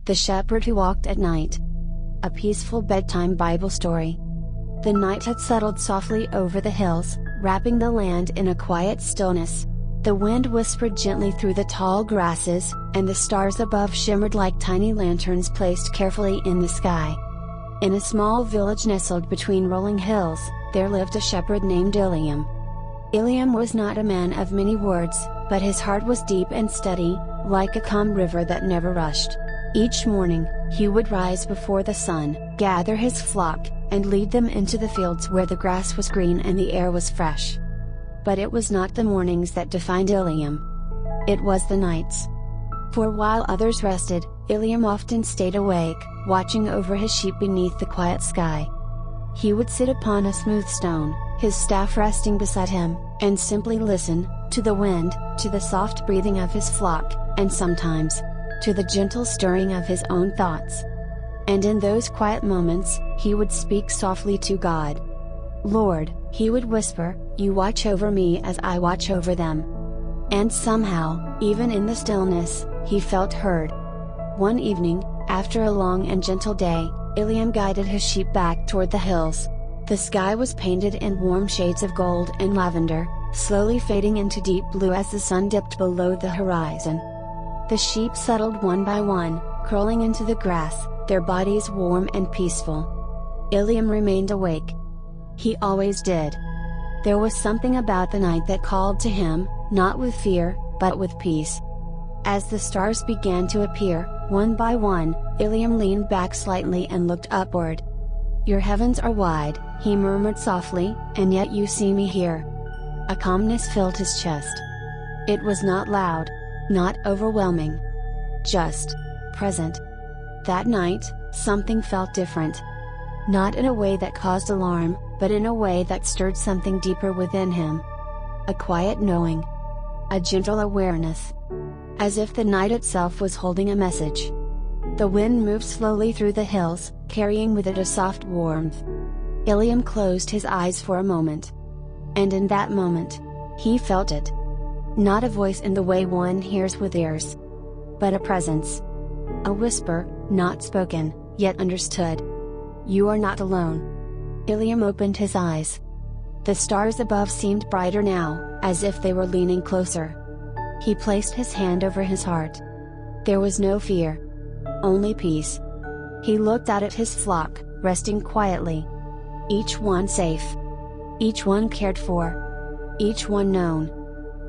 The Shepherd Who Walked at Night. A peaceful bedtime Bible story. The night had settled softly over the hills, wrapping the land in a quiet stillness. The wind whispered gently through the tall grasses, and the stars above shimmered like tiny lanterns placed carefully in the sky. In a small village nestled between rolling hills, there lived a shepherd named Iliam. Iliam was not a man of many words, but his heart was deep and steady, like a calm river that never rushed. Each morning, he would rise before the sun, gather his flock, and lead them into the fields where the grass was green and the air was fresh. But it was not the mornings that defined Iliam. It was the nights. For while others rested, Iliam often stayed awake, watching over his sheep beneath the quiet sky. He would sit upon a smooth stone, his staff resting beside him, and simply listen, to the wind, to the soft breathing of his flock, and sometimes, to the gentle stirring of his own thoughts. And in those quiet moments, he would speak softly to God. "Lord," he would whisper, "you watch over me as I watch over them." And somehow, even in the stillness, he felt heard. One evening, after a long and gentle day, Iliam guided his sheep back toward the hills. The sky was painted in warm shades of gold and lavender, slowly fading into deep blue as the sun dipped below the horizon. The sheep settled one by one, crawling into the grass, their bodies warm and peaceful. Iliam remained awake. He always did. There was something about the night that called to him, not with fear, but with peace. As the stars began to appear, one by one, Iliam leaned back slightly and looked upward. "Your heavens are wide," he murmured softly, "and yet you see me here." A calmness filled his chest. It was not loud, not overwhelming. Just present. That night, something felt different. Not in a way that caused alarm, but in a way that stirred something deeper within him. A quiet knowing. A gentle awareness. As if the night itself was holding a message. The wind moved slowly through the hills, carrying with it a soft warmth. Iliam closed his eyes for a moment. And in that moment, he felt it. Not a voice in the way one hears with ears. But a presence. A whisper, not spoken, yet understood. "You are not alone." Iliam opened his eyes. The stars above seemed brighter now, as if they were leaning closer. He placed his hand over his heart. There was no fear. Only peace. He looked out at his flock, resting quietly. Each one safe. Each one cared for. Each one known.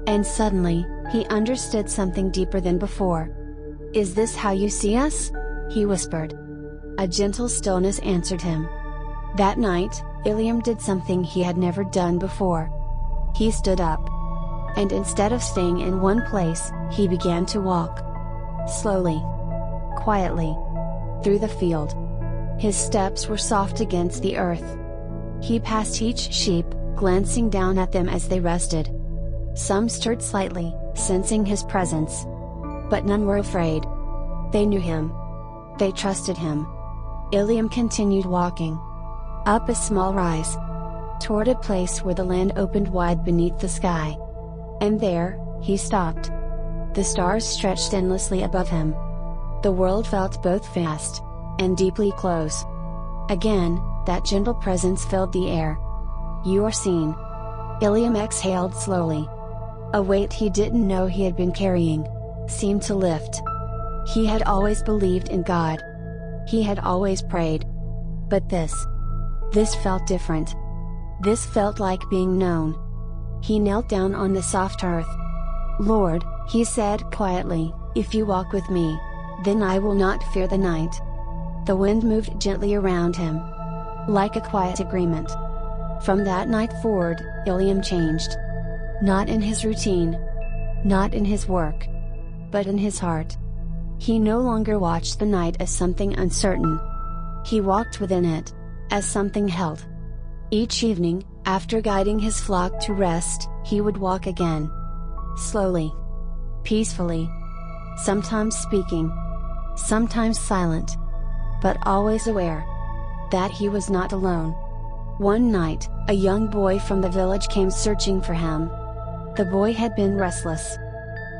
And suddenly, he understood something deeper than before. "Is this how you see us?" he whispered. A gentle stillness answered him. That night, Iliam did something he had never done before. He stood up. And instead of staying in one place, he began to walk. Slowly. Quietly. Through the field. His steps were soft against the earth. He passed each sheep, glancing down at them as they rested. Some stirred slightly, sensing his presence. But none were afraid. They knew him. They trusted him. Iliam continued walking. Up a small rise. Toward a place where the land opened wide beneath the sky. And there, he stopped. The stars stretched endlessly above him. The world felt both vast and deeply close. Again, that gentle presence filled the air. "You are seen." Iliam exhaled slowly. A weight he didn't know he had been carrying seemed to lift. He had always believed in God. He had always prayed. But this felt different. This felt like being known. He knelt down on the soft earth. "Lord," he said quietly, "if you walk with me, then I will not fear the night." The wind moved gently around him. Like a quiet agreement. From that night forward, Iliam changed. Not in his routine. Not in his work. But in his heart. He no longer watched the night as something uncertain. He walked within it, as something held. Each evening, after guiding his flock to rest, he would walk again. Slowly. Peacefully. Sometimes speaking. Sometimes silent. But always aware that he was not alone. One night, a young boy from the village came searching for him. The boy had been restless.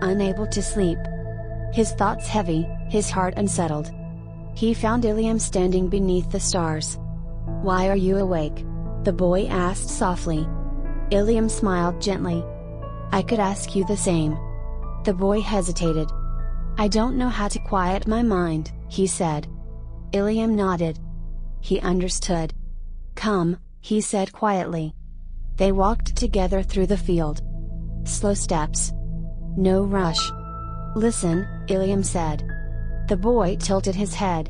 Unable to sleep. His thoughts heavy, his heart unsettled. He found Ilium standing beneath the stars. "Why are you awake?" the boy asked softly. Ilium smiled gently. "I could ask you the same." The boy hesitated. "I don't know how to quiet my mind," he said. Ilium nodded. He understood. "Come," he said quietly. They walked together through the field. Slow steps. No rush. "Listen," Ilium said. The boy tilted his head.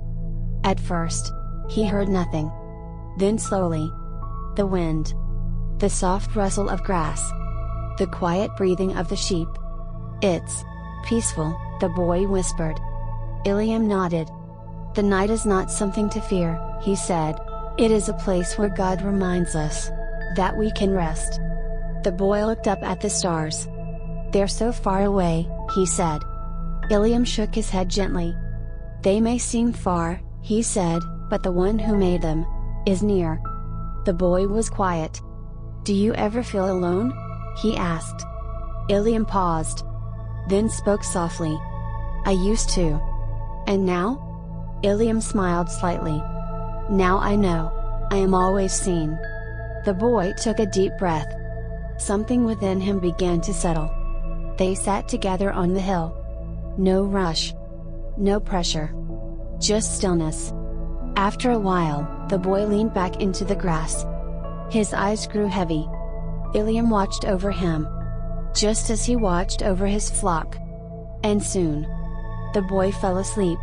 At first, he heard nothing. Then slowly. The wind. The soft rustle of grass. The quiet breathing of the sheep. "It's peaceful," the boy whispered. Ilium nodded. "The night is not something to fear," he said. "It is a place where God reminds us that we can rest." The boy looked up at the stars. "They're so far away," he said. Ilium shook his head gently. "They may seem far," he said, "but the one who made them is near." The boy was quiet. "Do you ever feel alone?" he asked. Ilium paused. Then spoke softly. "I used to." "And now?" Ilium smiled slightly. "Now I know. I am always seen." The boy took a deep breath. Something within him began to settle. They sat together on the hill. No rush. No pressure. Just stillness. After a while, the boy leaned back into the grass. His eyes grew heavy. Ilium watched over him. Just as he watched over his flock. And soon, the boy fell asleep.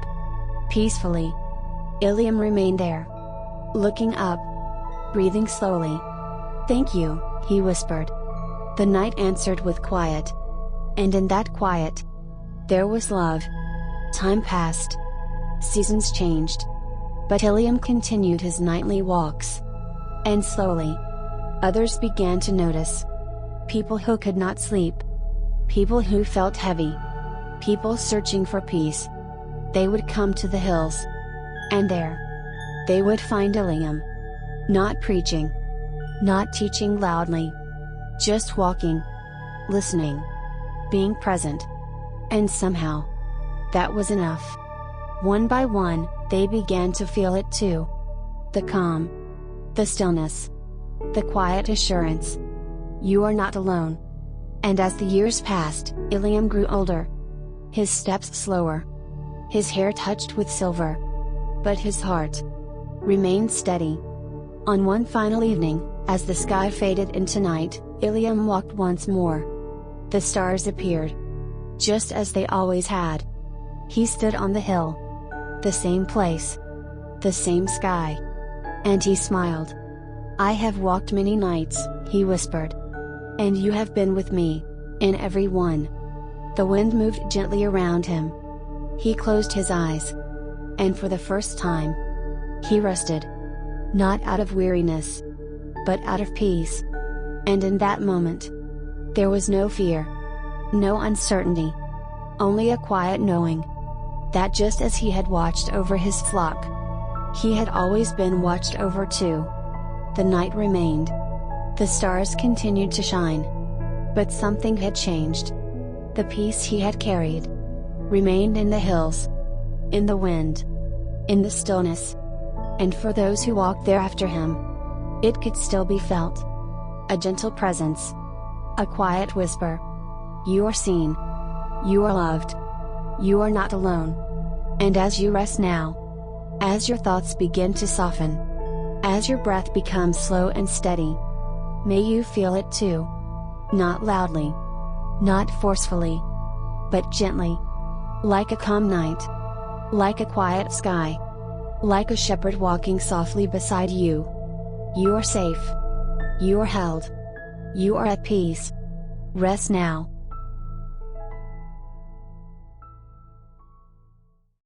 Peacefully. Ilium remained there. Looking up. Breathing slowly. "Thank you," he whispered. The night answered with quiet. And in that quiet, there was love. Time passed. Seasons changed. But Ilium continued his nightly walks. And slowly, others began to notice. People who could not sleep. People who felt heavy. People searching for peace. They would come to the hills. And there, they would find Ilium. Not preaching. Not teaching loudly. Just walking. Listening. Being present. And somehow, that was enough. One by one, they began to feel it too. The calm. The stillness. The quiet assurance. You are not alone. And as the years passed, Ilium grew older. His steps slower. His hair touched with silver. But his heart remained steady. On one final evening, as the sky faded into night, Ilium walked once more. The stars appeared. Just as they always had. He stood on the hill. The same place. The same sky. And he smiled. "I have walked many nights," he whispered. "And you have been with me, in every one." The wind moved gently around him. He closed his eyes. And for the first time, he rested. Not out of weariness, but out of peace. And in that moment, there was no fear. No uncertainty. Only a quiet knowing. That just as he had watched over his flock, he had always been watched over too. The night remained. The stars continued to shine. But something had changed. The peace he had carried remained in the hills. In the wind. In the stillness. And for those who walked there after him, it could still be felt. A gentle presence. A quiet whisper. You are seen. You are loved. You are not alone. And as you rest now, as your thoughts begin to soften, as your breath becomes slow and steady, may you feel it too. Not loudly. Not forcefully. But gently. Like a calm night. Like a quiet sky. Like a shepherd walking softly beside you. You are safe. You are held. You are at peace. Rest now.